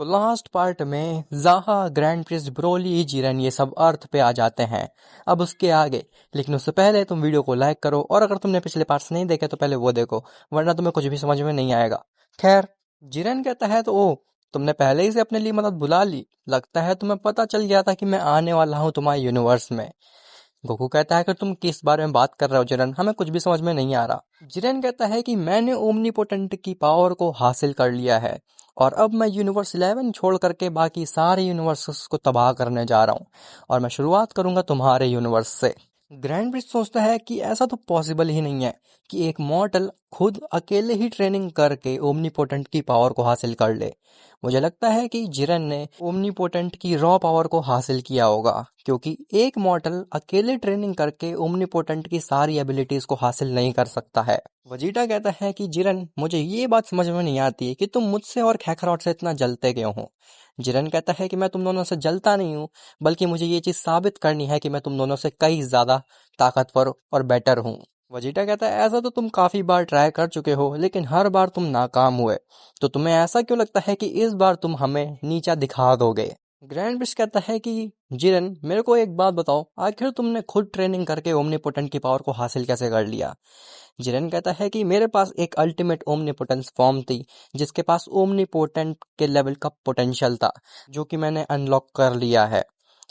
तो last part में ज़ाहा, grand priest, Broly, Jiren ये सब अर्थ पे आ जाते हैं। अब उसके आगे, लेकिन उससे पहले तुम वीडियो को लाइक करो, और अगर तुमने पिछले पार्ट्स नहीं देखे तो पहले वो देखो, वरना तुम्हें कुछ भी समझ में नहीं आएगा। खैर, जिरेन कहता है तो ओ, तुमने पहले ही से अपने लिए मदद बुला ली। लगता है तुम्हें पता चल गया था कि मैं आने वाला हूँ तुम्हारे यूनिवर्स में। गोकू कहता है कि तुम किस बारे में बात कर रहे हो जिरेन, हमें कुछ भी समझ में नहीं आ रहा। जिरेन कहता है कि मैंने ओमनीपोटेंट की पावर को हासिल कर लिया है, और अब मैं यूनिवर्स 11 छोड़ करके बाकी सारे यूनिवर्सेस को तबाह करने जा रहा हूँ, और मैं शुरुआत करूंगा तुम्हारे यूनिवर्स से। ग्रैंड ब्रिज सोचता है कि ऐसा तो पॉसिबल ही नहीं है कि एक मॉर्टल खुद अकेले ही ट्रेनिंग करके ओमनीपोटेंट की पावर को हासिल कर ले। मुझे लगता है कि जिरेन ने ओमनीपोटेंट की रॉ पावर को हासिल किया होगा, क्योंकि एक मॉर्टल अकेले ट्रेनिंग करके ओमनीपोटेंट की सारी एबिलिटीज को हासिल नहीं कर सकता है। वजीटा कहता है कि जिरेन, मुझे ये बात समझ में नहीं आती कि तुम मुझसे और खैखरॉट से इतना जलते क्यों हो। जिरेन कहता है कि मैं तुम दोनों से जलता नहीं हूँ, बल्कि मुझे ये चीज साबित करनी है कि मैं तुम दोनों से कई ज्यादा ताकतवर और बेटर हूँ। वजीटा कहता है ऐसा तो तुम काफी बार ट्राई कर चुके हो, लेकिन हर बार तुम नाकाम हुए, तो तुम्हें ऐसा क्यों लगता है कि इस बार तुम हमें नीचा दिखा दोगे। ग्रैंड ब्रिज कहता है कि जिरेन, मेरे को एक बात बताओ, आखिर तुमने खुद ट्रेनिंग करके ओमनीपोटेंट की पावर को हासिल कैसे कर लिया। जिरेन कहता है कि मेरे पास एक अल्टीमेट ओमनीपोटेंस फॉर्म थी, जिसके पास ओमनीपोटेंट के लेवल का पोटेंशियल था, जो कि मैंने अनलॉक कर लिया है।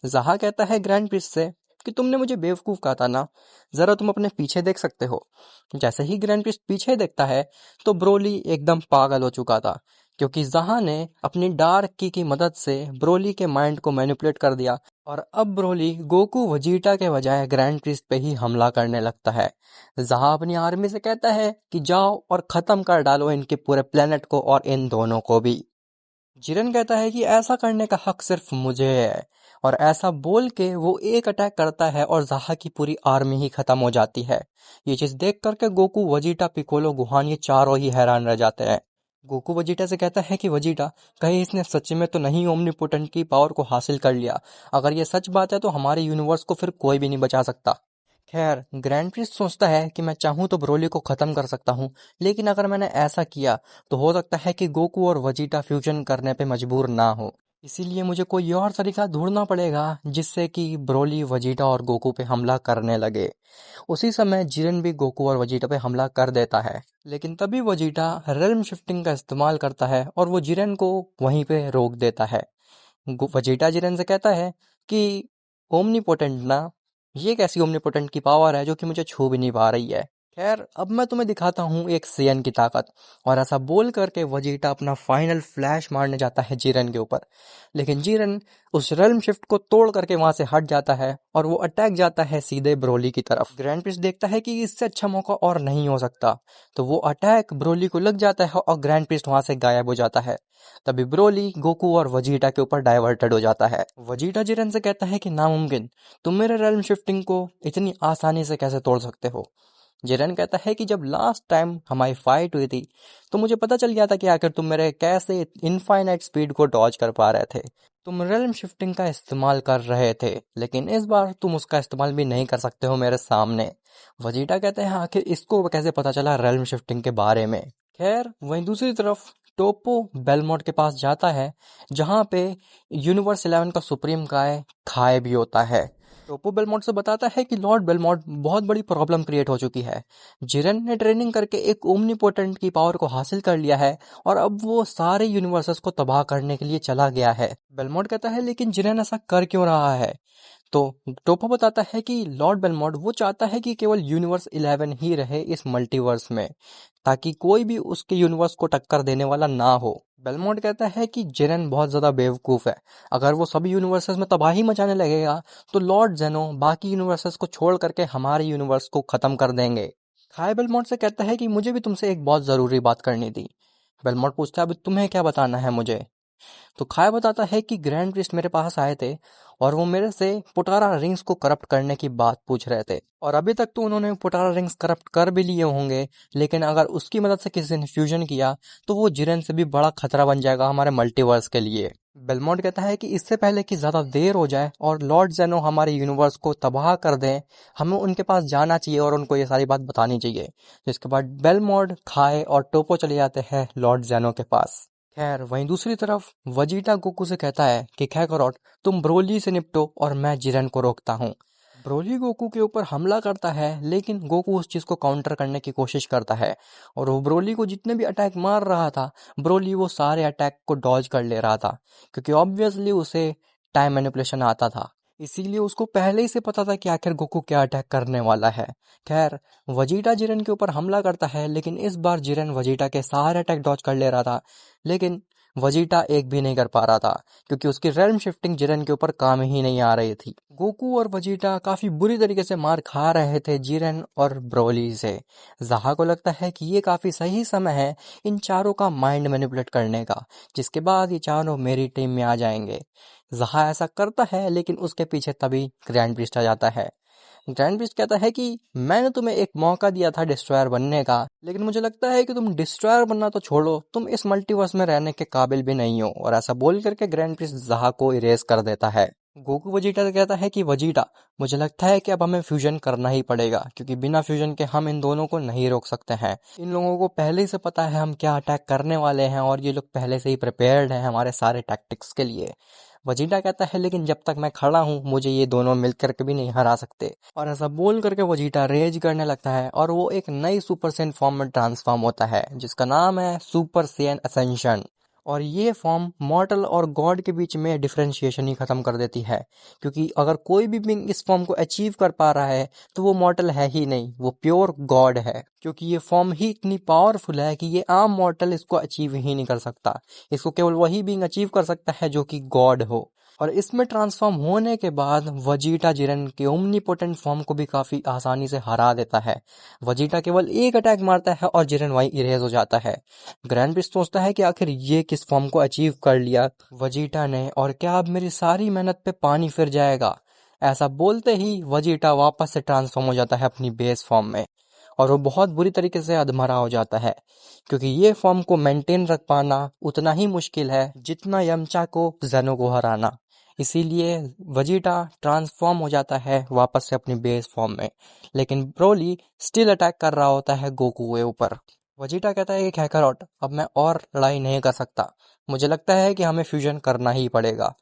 ज़हा कहता है ग्रैंड प्रिंस से कि तुमने मुझे बेवकूफ कहा था ना, जरा तुम अपने पीछे देख सकते हो। जैसे ही ग्रैंड प्रिंस पीछे देखता है तो ब्रोली एकदम पागल हो चुका था, क्योंकि ज़हा ने अपनी डार्क की मदद से ब्रोली के माइंड को मैनिपुलेट कर दिया, और अब ब्रोली गोकू वजीटा के बजाय ग्रैंड प्रिस्ट पे ही हमला करने लगता है। ज़हा अपनी आर्मी से कहता है कि जाओ और खत्म कर डालो इनके पूरे प्लेनेट को और इन दोनों को भी। जिरेन कहता है कि ऐसा करने का हक सिर्फ मुझे है, और ऐसा बोल के वो एक अटैक करता है और ज़हा की पूरी आर्मी ही खत्म हो जाती है। ये चीज देख करके गोकू, वजीटा, पिकोलो, गुहान ये चारों ही हैरान रह जाते हैं। गोकू वजीटा से कहता है कि वजीटा, कहीं इसने सच में तो नहीं ओमनीपोटेंट की पावर को हासिल कर लिया। अगर ये सच बात है तो हमारे यूनिवर्स को फिर कोई भी नहीं बचा सकता। खैर, ग्रैंड प्रिस्ट सोचता है कि मैं चाहूँ तो ब्रोली को खत्म कर सकता हूँ, लेकिन अगर मैंने ऐसा किया तो हो सकता है कि गोकू और वजीटा फ्यूजन करने पे मजबूर ना हो। इसीलिए मुझे कोई और तरीका ढूंढना पड़ेगा जिससे कि ब्रोली वजीटा और गोकू पे हमला करने लगे। उसी समय जिरेन भी गोकू और वजीटा पे हमला कर देता है, लेकिन तभी वजीटा रेल्म शिफ्टिंग का इस्तेमाल करता है और वो जिरेन को वहीं पे रोक देता है। वजीटा जिरेन से कहता है कि ओमनीपोटेंट ना, ये कैसी ओमनीपोटेंट की पावर है जो कि मुझे छू भी नहीं पा रही है। खैर, अब मैं तुम्हें दिखाता हूँ एक सेयन की ताकत। और ऐसा बोल करके वजीटा अपना फाइनल फ्लैश मारने जाता है जिरेन के ऊपर, लेकिन जिरेन उस रेल्म शिफ्ट को तोड़ करके वहां से हट जाता है और वो अटैक जाता है सीधे ब्रोली की तरफ। ग्रैंड प्रिंस देखता है कि इससे अच्छा मौका और नहीं हो सकता, तो वो अटैक ब्रोली को लग जाता है और ग्रैंड प्रिंस वहां से गायब हो जाता है। तभी ब्रोली गोकू और वजीटा के ऊपर डाइवर्टेड हो जाता है। वजीटा जिरेन से कहता है कि नामुमकिन, तुम मेरे रेल्म शिफ्टिंग को इतनी आसानी से कैसे तोड़ सकते हो। जिरेन कहता है कि जब लास्ट टाइम हमारी फाइट हुई थी तो मुझे पता चल गया था कि आखिर तुम मेरे कैसे इनफाइनाइट स्पीड को डॉज कर पा रहे थे। तुम रेल्म शिफ्टिंग का इस्तेमाल कर रहे थे, लेकिन इस बार तुम उसका इस्तेमाल भी नहीं कर सकते हो मेरे सामने। वजीटा कहते हैं आखिर इसको कैसे पता चला रेल्म शिफ्टिंग के बारे में। खैर, वहीं दूसरी तरफ टोपो बेलमोट के पास जाता है, जहां पे यूनिवर्स 11 का सुप्रीम काय खाए भी होता है। टोपो बेलमोट से बताता है कि लॉर्ड बेलमोट, बहुत बड़ी प्रॉब्लम क्रिएट हो चुकी है। जिरेन ने ट्रेनिंग करके एक ओमनीपोटेंट की पावर को हासिल कर लिया है, और अब वो सारे यूनिवर्सेस को तबाह करने के लिए चला गया है। बेलमोट कहता है लेकिन जिरेन ऐसा कर क्यों रहा है। तो टोपो बताता है कि लॉर्ड बेलमोट वो चाहता है कि केवल यूनिवर्स 11 ही रहे इस मल्टीवर्स में, ताकि कोई भी उसके यूनिवर्स को टक्कर देने वाला ना हो। बेलमोट कहता है कि जिरेन बहुत ज्यादा बेवकूफ है। अगर वो सभी यूनिवर्सेस में तबाही मचाने लगेगा तो लॉर्ड जेनो बाकी यूनिवर्सेस को छोड़ करके हमारे यूनिवर्स को खत्म कर देंगे। खाई बेलमोट से कहता है कि मुझे भी तुमसे एक बहुत जरूरी बात करनी थी। बेलमोट पूछता है अभी तुम्हें क्या बताना है मुझे। तो खाया बताता है कि ग्रैंड प्रिस्ट मेरे पास आए थे और वो मेरे से पुटारा रिंग्स को करप्ट करने की बात पूछ रहे थे, और अभी तक तो उन्होंने पुटारा रिंग्स करप्ट कर भी लिए होंगे, लेकिन अगर उसकी मदद से किसी ने फ्यूजन किया तो वो जिरेन से भी बड़ा खतरा बन जाएगा हमारे मल्टीवर्स के लिए। बेलमोंट कहता है कि इससे पहले कि ज्यादा देर हो जाए और लॉर्ड जेनो हमारे यूनिवर्स को तबाह कर दें, हमें उनके पास जाना चाहिए और उनको ये सारी बात बतानी चाहिए। जिसके बाद बेलमोंट, खाए और टोपो चले जाते हैं लॉर्ड जेनो के पास। खैर वहीं दूसरी तरफ वजीटा गोकू से कहता है कि काकारोट, तुम ब्रोली से निपटो और मैं जिरेन को रोकता हूँ। ब्रोली गोकू के ऊपर हमला करता है, लेकिन गोकू उस चीज को काउंटर करने की कोशिश करता है और वो ब्रोली को जितने भी अटैक मार रहा था, ब्रोली वो सारे अटैक को डॉज कर ले रहा था, क्योंकि ऑब्वियसली उसे टाइम मैनिपुलेशन आता था। इसीलिए उसको पहले ही से पता था कि आखिर गोकू क्या अटैक करने वाला है। खैर वजीटा जिरेन के ऊपर हमला करता है, लेकिन इस बार जिरेन वजीटा के सारे अटैक डॉज कर ले रहा था, लेकिन वजीटा एक भी नहीं कर पा रहा था, क्योंकि उसकी रेल्म शिफ्टिंग जिरेन के ऊपर काम ही नहीं आ रही थी। गोकू और वजीटा काफी बुरी तरीके से मार खा रहे थे जिरेन और ब्रोली से। ज़हा को लगता है कि ये काफी सही समय है इन चारों का माइंड मैनिपुलेट करने का, जिसके बाद ये चारों मेरी टीम में आ जाएंगे। ज़हा ऐसा करता है, लेकिन उसके पीछे तभी ग्रैंड प्रिस्ट आ जाता है। ग्रैंड प्रिस्ट कहता है कि मैंने तुम्हें एक मौका दिया था डिस्ट्रॉयर बनने का, लेकिन मुझे लगता है कि तुम डिस्ट्रॉयर बनना तो छोड़ो, तुम इस मल्टीवर्स में रहने के काबिल भी नहीं हो। और ऐसा बोल करके ग्रैंड प्रिस्ट ज़हा को इरेज कर देता है। गोकू वजीटा से कहता है कि वजीटा, मुझे लगता है कि अब हमें फ्यूजन करना ही पड़ेगा, क्योंकि बिना फ्यूजन के हम इन दोनों को नहीं रोक सकते हैं। इन लोगों को पहले ही से पता है हम क्या अटैक करने वाले हैं, और ये लोग पहले से ही प्रिपेयर्ड हैं हमारे सारे टैक्टिक्स के लिए। वजीटा कहता है लेकिन जब तक मैं खड़ा हूँ मुझे ये दोनों मिलकर के भी नहीं हरा सकते। और ऐसा बोल करके वजीटा रेज करने लगता है और वो एक नई सुपर सेन फॉर्म में ट्रांसफॉर्म होता है, जिसका नाम है सुपर सेन असेंशन। और ये फॉर्म मॉर्टल और गॉड के बीच में डिफरेंशिएशन ही खत्म कर देती है, क्योंकि अगर कोई भी बिंग इस फॉर्म को अचीव कर पा रहा है तो वो मॉर्टल है ही नहीं, वो प्योर गॉड है। क्योंकि ये फॉर्म ही इतनी पावरफुल है कि ये आम मॉर्टल इसको अचीव ही नहीं कर सकता। इसको केवल वही बिंग अचीव कर सकता है जो कि गॉड हो। और इसमें ट्रांसफॉर्म होने के बाद वजीटा जिरेन के ओमनीपोटेंट फॉर्म को भी काफी आसानी से हरा देता है। वजीटा केवल एक अटैक मारता है और जिरेन वहीं इरेज हो जाता है। ग्रैंड प्रिस्ट सोचता है कि आखिर ये किस फॉर्म को अचीव कर लिया वजीटा ने, और क्या अब मेरी सारी मेहनत पे पानी फिर जाएगा। ऐसा बोलते ही वजीटा वापस से ट्रांसफॉर्म हो जाता है अपनी बेस फॉर्म में, और वो बहुत बुरी तरीके से अधमरा हो जाता है, क्योंकि ये फॉर्म को मेंटेन रख पाना उतना ही मुश्किल है जितना यमचा को ज़ेनो को हराना। इसीलिए वजीटा ट्रांसफॉर्म हो जाता है वापस से अपनी बेस फॉर्म में, लेकिन ब्रोली स्टिल अटैक कर रहा होता है गोकू के ऊपर। वजीटा कहता है कि काकारोट, अब मैं और लड़ाई नहीं कर सकता, मुझे लगता है कि हमें फ्यूजन करना ही पड़ेगा।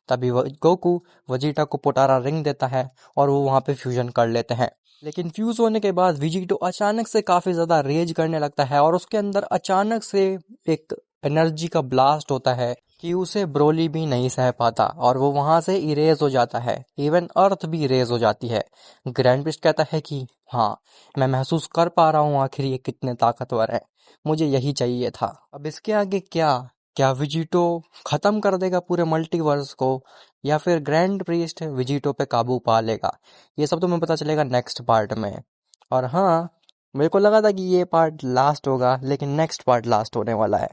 तभी गोकू वजीटा को पोटारा रिंग देता है और वो वहाँ पे फ्यूजन कर लेते हैं। लेकिन फ्यूज होने के बाद विजिटो अचानक से काफी ज्यादा रेज करने लगता है और उसके अंदर अचानक से एक एनर्जी का ब्लास्ट होता है कि उसे ब्रोली भी नहीं सह पाता, और वो वहां से इरेज हो जाता है। इवन अर्थ भी इरेज हो जाती है। ग्रैंड प्रिस्ट कहता है कि हाँ, मैं महसूस कर पा रहा हूँ आखिर ये कितने ताकतवर है, मुझे यही चाहिए था। अब इसके आगे क्या क्या विजिटो खत्म कर देगा पूरे मल्टीवर्स को, या फिर ग्रैंड प्रीस्ट विजिटो पे काबू पा लेगा, ये सब तुम्हें पता चलेगा नेक्स्ट पार्ट में। और हाँ, मेरे को लगा था कि ये पार्ट लास्ट होगा, लेकिन नेक्स्ट पार्ट लास्ट होने वाला है।